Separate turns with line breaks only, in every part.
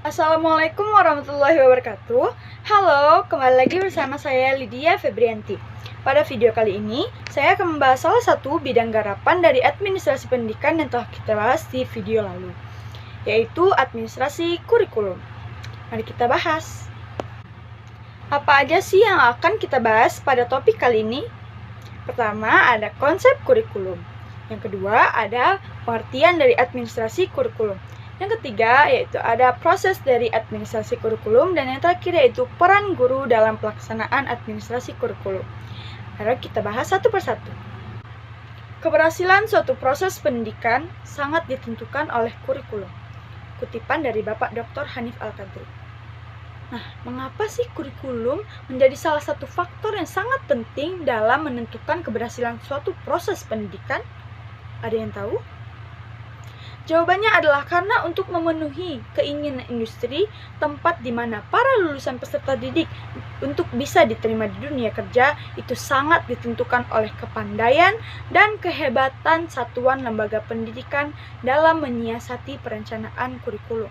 Assalamualaikum warahmatullahi wabarakatuh. Halo, kembali lagi bersama saya Lydia Febrianti. Pada video kali ini, saya akan membahas salah satu bidang garapan dari administrasi pendidikan yang telah kita bahas di video lalu, yaitu administrasi kurikulum. Mari kita bahas. Apa aja sih yang akan kita bahas pada topik kali ini? Pertama, ada konsep kurikulum. Yang kedua, ada pengertian dari administrasi kurikulum. Yang ketiga, yaitu ada proses dari administrasi kurikulum. Dan yang terakhir, yaitu peran guru dalam pelaksanaan administrasi kurikulum. Mari kita bahas satu persatu. Keberhasilan suatu proses pendidikan sangat ditentukan oleh kurikulum. Kutipan dari Bapak Dr. Hanif Al-Qadri. Nah, mengapa sih kurikulum menjadi salah satu faktor yang sangat penting dalam menentukan keberhasilan suatu proses pendidikan? Ada yang tahu? Jawabannya adalah karena untuk memenuhi keinginan industri, tempat di mana para lulusan peserta didik untuk bisa diterima di dunia kerja itu sangat ditentukan oleh kepandaian dan kehebatan satuan lembaga pendidikan dalam menyiasati perencanaan kurikulum.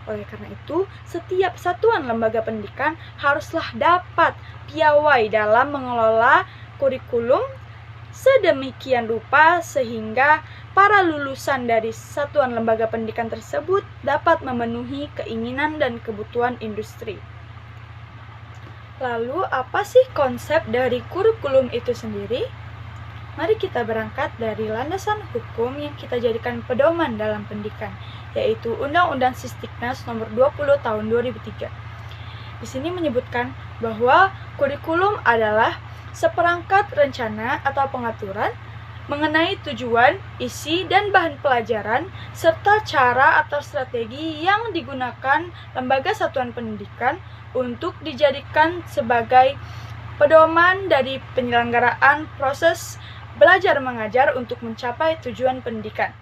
Oleh karena itu, setiap satuan lembaga pendidikan haruslah dapat piawai dalam mengelola kurikulum sedemikian rupa sehingga para lulusan dari satuan lembaga pendidikan tersebut dapat memenuhi keinginan dan kebutuhan industri. Lalu, apa sih konsep dari kurikulum itu sendiri? Mari kita berangkat dari landasan hukum yang kita jadikan pedoman dalam pendidikan, yaitu Undang-Undang Sisdiknas Nomor 20 Tahun 2003. Di sini menyebutkan bahwa kurikulum adalah seperangkat rencana atau pengaturan mengenai tujuan, isi, dan bahan pelajaran, serta cara atau strategi yang digunakan lembaga satuan pendidikan untuk dijadikan sebagai pedoman dari penyelenggaraan proses belajar mengajar untuk mencapai tujuan pendidikan.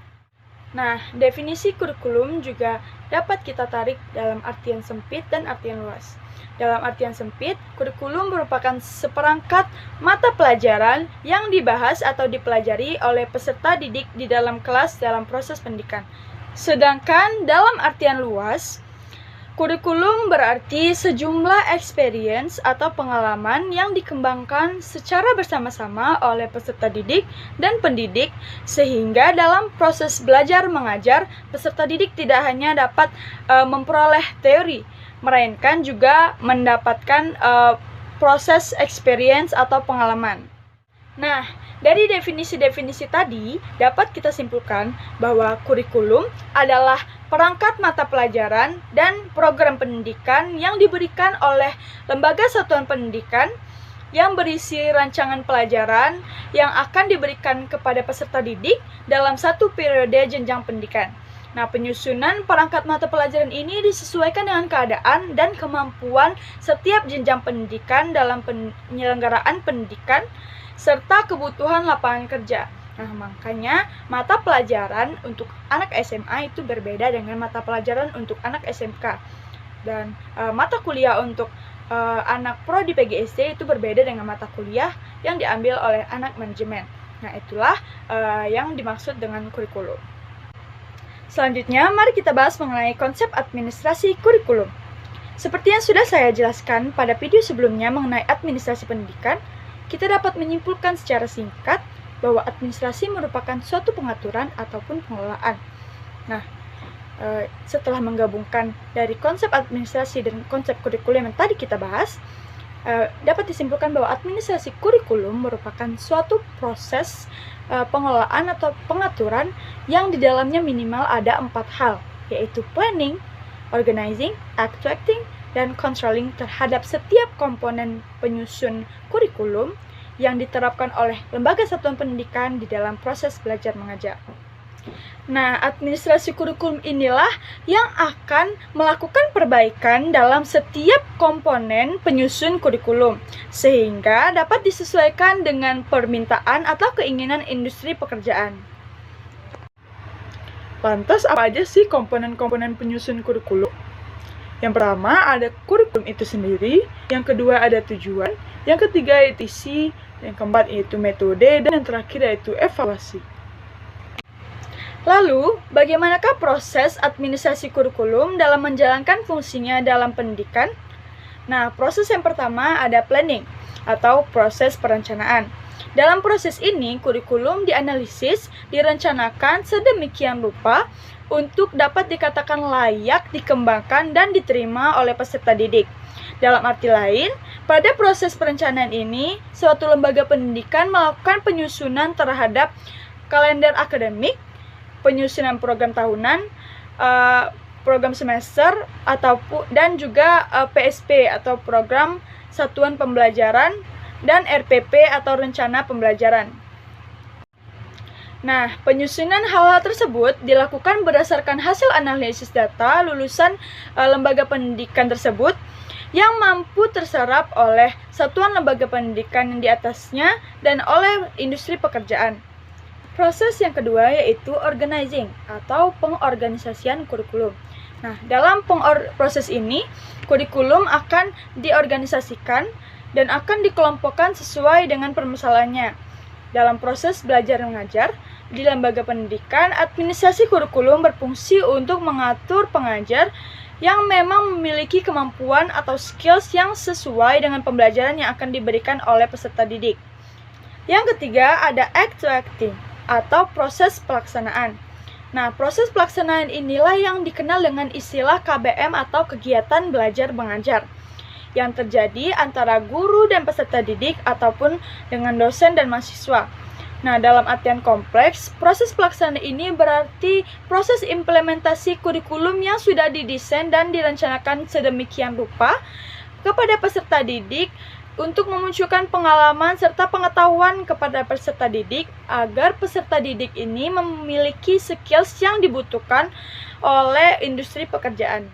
Nah, definisi kurikulum juga dapat kita tarik dalam artian sempit dan artian luas. Dalam artian sempit, kurikulum merupakan seperangkat mata pelajaran yang dibahas atau dipelajari oleh peserta didik di dalam kelas dalam proses pendidikan. Sedangkan dalam artian luas, kurikulum berarti sejumlah experience atau pengalaman yang dikembangkan secara bersama-sama oleh peserta didik dan pendidik, sehingga dalam proses belajar mengajar, peserta didik tidak hanya dapat memperoleh teori, melainkan juga mendapatkan proses experience atau pengalaman. Nah, dari definisi-definisi tadi dapat kita simpulkan bahwa kurikulum adalah perangkat mata pelajaran dan program pendidikan yang diberikan oleh lembaga satuan pendidikan yang berisi rancangan pelajaran yang akan diberikan kepada peserta didik dalam satu periode jenjang pendidikan. Nah, penyusunan perangkat mata pelajaran ini disesuaikan dengan keadaan dan kemampuan setiap jenjang pendidikan dalam penyelenggaraan pendidikan serta kebutuhan lapangan kerja. Nah, makanya mata pelajaran untuk anak SMA itu berbeda dengan mata pelajaran untuk anak SMK. Dan mata kuliah untuk anak prodi PGSD itu berbeda dengan mata kuliah yang diambil oleh anak manajemen. Nah, itulah yang dimaksud dengan kurikulum. Selanjutnya, mari kita bahas mengenai konsep administrasi kurikulum. Seperti yang sudah saya jelaskan pada video sebelumnya mengenai administrasi pendidikan, kita dapat menyimpulkan secara singkat bahwa administrasi merupakan suatu pengaturan ataupun pengelolaan. Nah, setelah menggabungkan dari konsep administrasi dan konsep kurikulum yang tadi kita bahas, dapat disimpulkan bahwa administrasi kurikulum merupakan suatu proses pengelolaan atau pengaturan yang di dalamnya minimal ada 4 hal, yaitu planning, organizing, actuating, dan controlling terhadap setiap komponen penyusun kurikulum yang diterapkan oleh lembaga satuan pendidikan di dalam proses belajar mengajar. Nah, administrasi kurikulum inilah yang akan melakukan perbaikan dalam setiap komponen penyusun kurikulum, sehingga dapat disesuaikan dengan permintaan atau keinginan industri pekerjaan.
Lantas, apa aja sih komponen-komponen penyusun kurikulum? Yang pertama ada kurikulum itu sendiri, yang kedua ada tujuan, yang ketiga yaitu isi, yang keempat yaitu metode, dan yang terakhir yaitu evaluasi.
Lalu, bagaimanakah proses administrasi kurikulum dalam menjalankan fungsinya dalam pendidikan? Nah, proses yang pertama ada planning atau proses perencanaan. Dalam proses ini, kurikulum dianalisis, direncanakan sedemikian rupa untuk dapat dikatakan layak dikembangkan dan diterima oleh peserta didik. Dalam arti lain, pada proses perencanaan ini, suatu lembaga pendidikan melakukan penyusunan terhadap kalender akademik, penyusunan program tahunan, program semester, dan juga PSP atau program satuan pembelajaran, dan RPP atau rencana pembelajaran. Nah, penyusunan hal-hal tersebut dilakukan berdasarkan hasil analisis data lulusan lembaga pendidikan tersebut yang mampu terserap oleh satuan lembaga pendidikan yang di atasnya dan oleh industri pekerjaan. Proses yang kedua yaitu organizing atau pengorganisasian kurikulum. Nah, dalam proses ini, kurikulum akan diorganisasikan dan akan dikelompokkan sesuai dengan permasalahannya. Dalam proses belajar mengajar, di lembaga pendidikan, administrasi kurikulum berfungsi untuk mengatur pengajar yang memang memiliki kemampuan atau skills yang sesuai dengan pembelajaran yang akan diberikan oleh peserta didik. Yang ketiga ada act to acting atau proses pelaksanaan. Nah, proses pelaksanaan inilah yang dikenal dengan istilah KBM atau kegiatan belajar mengajar yang terjadi antara guru dan peserta didik ataupun dengan dosen dan mahasiswa. Nah, dalam artian kompleks, proses pelaksanaan ini berarti proses implementasi kurikulum yang sudah didesain dan direncanakan sedemikian rupa kepada peserta didik untuk memunculkan pengalaman serta pengetahuan kepada peserta didik agar peserta didik ini memiliki skills yang dibutuhkan oleh industri pekerjaan.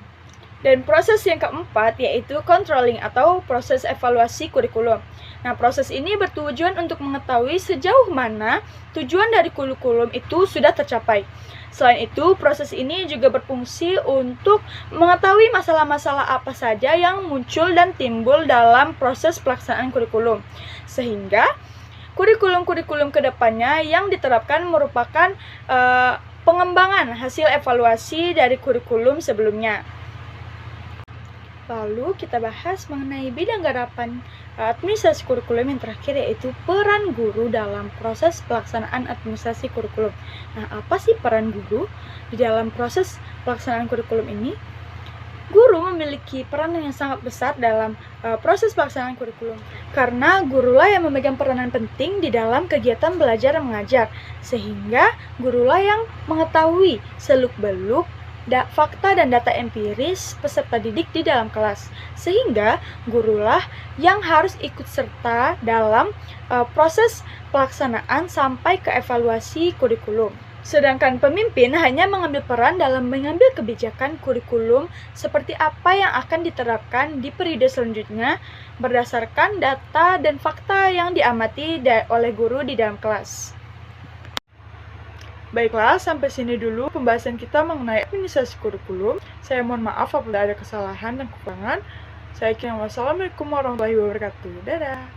Dan proses yang keempat yaitu controlling atau proses evaluasi kurikulum. Nah, proses ini bertujuan untuk mengetahui sejauh mana tujuan dari kurikulum itu sudah tercapai. Selain itu, proses ini juga berfungsi untuk mengetahui masalah-masalah apa saja yang muncul dan timbul dalam proses pelaksanaan kurikulum. Sehingga kurikulum-kurikulum kedepannya yang diterapkan merupakan pengembangan hasil evaluasi dari kurikulum sebelumnya. Lalu kita bahas mengenai bidang garapan administrasi kurikulum yang terakhir yaitu peran guru dalam proses pelaksanaan administrasi kurikulum. Nah, apa sih peran guru di dalam proses pelaksanaan kurikulum ini? Guru memiliki peran yang sangat besar dalam proses pelaksanaan kurikulum karena gurulah yang memegang peranan penting di dalam kegiatan belajar dan mengajar, sehingga gurulah yang mengetahui seluk-beluk fakta dan data empiris peserta didik di dalam kelas, sehingga gurulah yang harus ikut serta dalam proses pelaksanaan sampai ke evaluasi kurikulum. Sedangkan pemimpin hanya mengambil peran dalam mengambil kebijakan kurikulum seperti apa yang akan diterapkan di periode selanjutnya berdasarkan data dan fakta yang diamati oleh guru di dalam kelas.
Baiklah, sampai sini dulu pembahasan kita mengenai administrasi kurikulum. Saya mohon maaf apabila ada kesalahan dan kekurangan. Saya kira wassalamualaikum warahmatullahi wabarakatuh. Dadah.